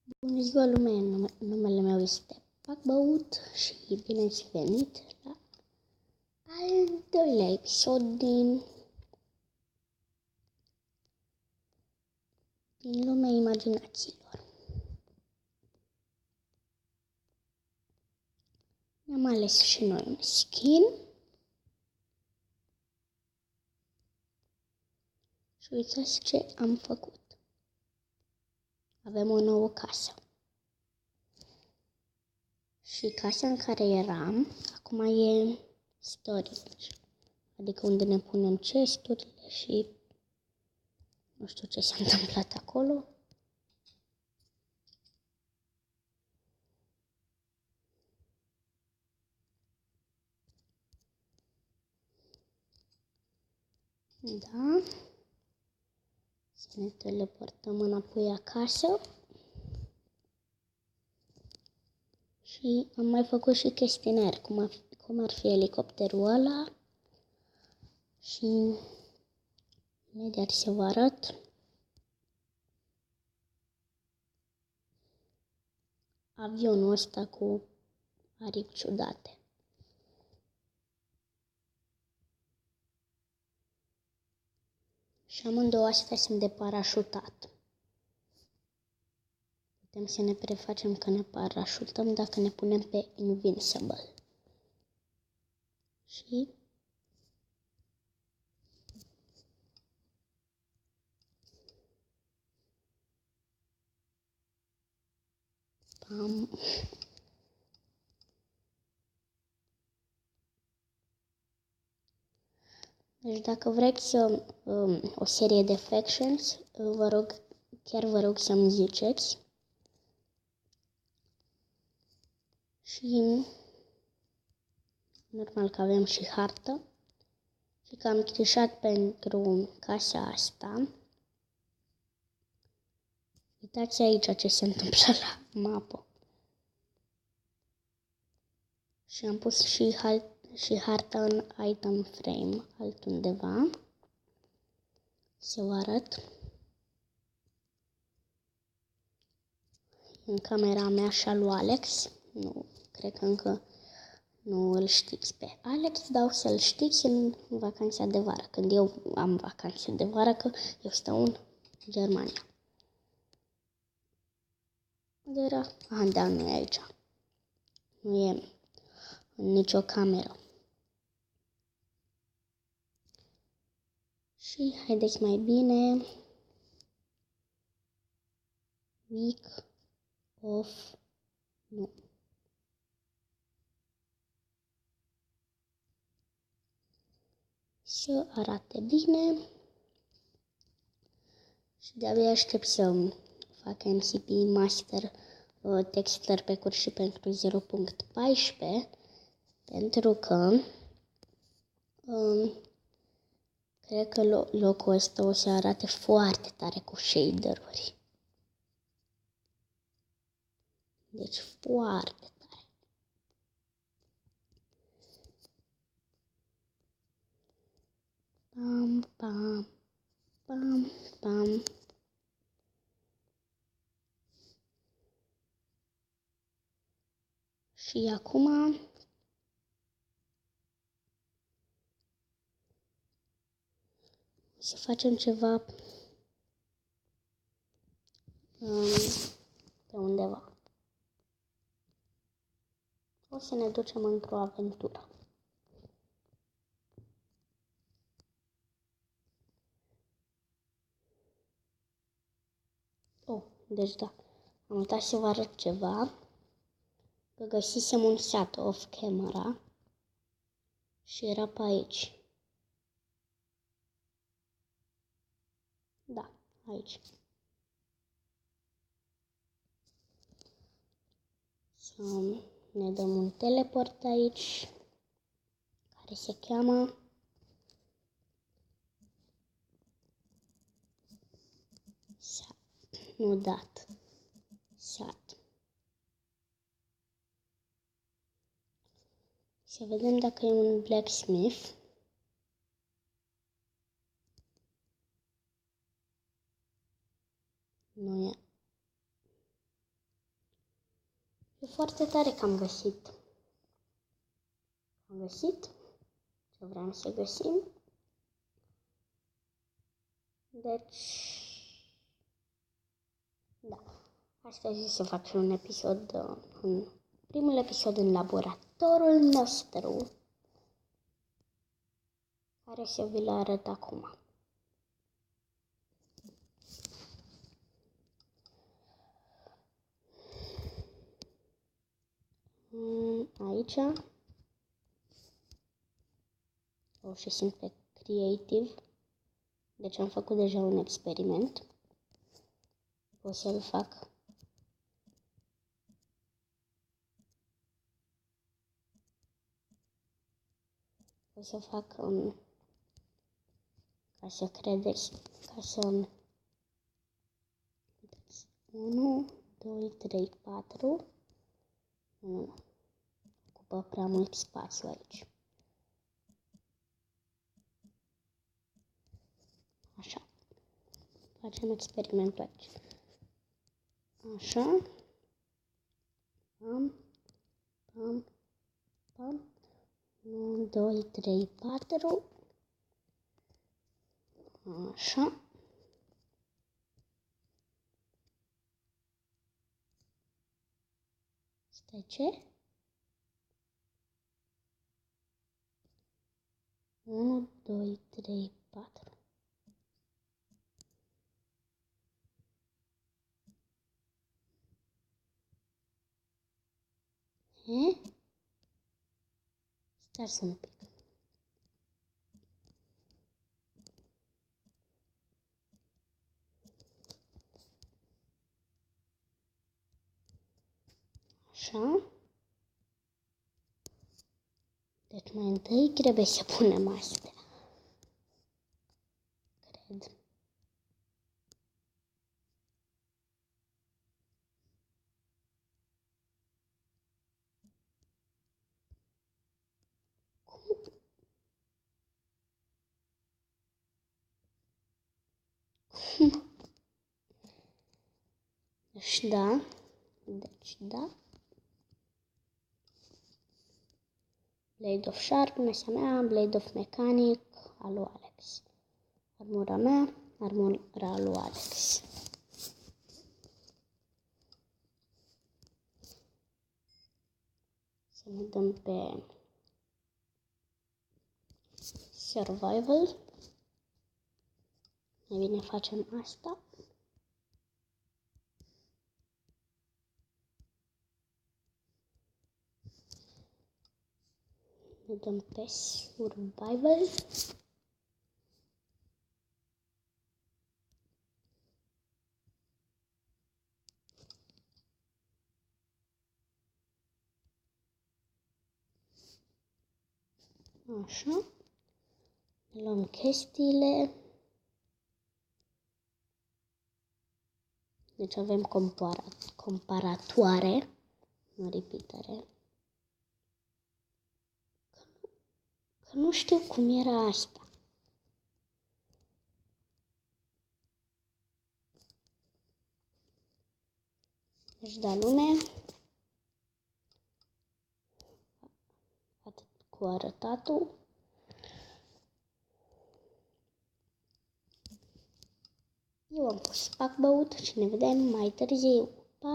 Bună ziua lume, numele meu este Pacbăut și bine ați venit la al doilea episod din lumea imaginațiilor. Ne-am ales și noi un skin și uitați ce am făcut. Avem o nouă casă. Și casa în care eram, acum e storage, adică unde ne punem chesturile și nu știu ce s-a întâmplat acolo. Da. Să ne teleportăm înapoi acasă. Și am mai făcut și chestionar, cum ar fi elicopterul ăla. Și imediat să vă arăt. Avionul ăsta cu aripi ciudate. Și amândouă astea sunt de parașutat. Putem să ne prefacem că ne parașutăm dacă ne punem pe Invincible. Și pam. Deci dacă vreți o serie de factions, chiar vă rog să-mi ziceți. Și normal că avem și hartă. Și că am trișat pentru casa asta. Uitați aici ce se întâmplă la mapă. Și am pus și harta în item frame altundeva. Să vă arăt. În camera mea și a lui Alex. Nu, cred că încă nu îl știți pe Alex, dar o să-l știți în vacanța de vară. Când eu am vacanță de vară, că eu stau în Germania. Unde era? Da, nu e aici. Nu e în nicio cameră. Și haideți mai bine. Week of... Nu. Să arate bine. Și de-abia aștept să fac MCP Master Texture Pack-uri și pentru 0.14. Pentru că cred că locul ăsta o să arate foarte tare cu shader-uri. Deci foarte tare. Pam, pam, pam, pam. Și acum să facem ceva pe undeva. O să ne ducem într-o aventură. Deci da, am uitat să vă arăt ceva. Că găsisem un sat off camera și era pe aici. Da, aici. Să ne dăm un teleport aici, care se cheamă sat. Nu dat. Sat. Să vedem dacă e un blacksmith. Nu e. E foarte tare că am găsit. Am găsit ce vreau să găsim. Deci, da. Astăzi o să fac și un episod, primul episod în laboratorul nostru, care o să vi-l arăt acum. Aici o să simt pe Creative. Deci am făcut deja un experiment. O să-l fac. O să fac ca să credeți, ca să 1, 2, 3, 4. Nu. Ocupă prea mult spațiu aici. Așa. Facem experimentul aici. Așa. Pam, pam, pam. 1, 2, 3, 4. Așa. Stai ce? 1, 2, 3, 4. Stați un pic. Așa. Deci mai întâi trebuie să punem astea. Cred. Deci da. Deci da. Blade of Sharpness a mea, Blade of Mechanic al lui Alex. Armura mea, armura lui Alex. Să ne dăm pe Survival. Mai bine facem asta. Ne dăm pe Survival. Așa. Ne luăm chestiile. Deci avem comparatoare, nu repeatere. Că nu știu cum era asta. Deci da lume. Atât cu arătatul. Eu am pus pac băut și ne vedem mai târziu. Pa!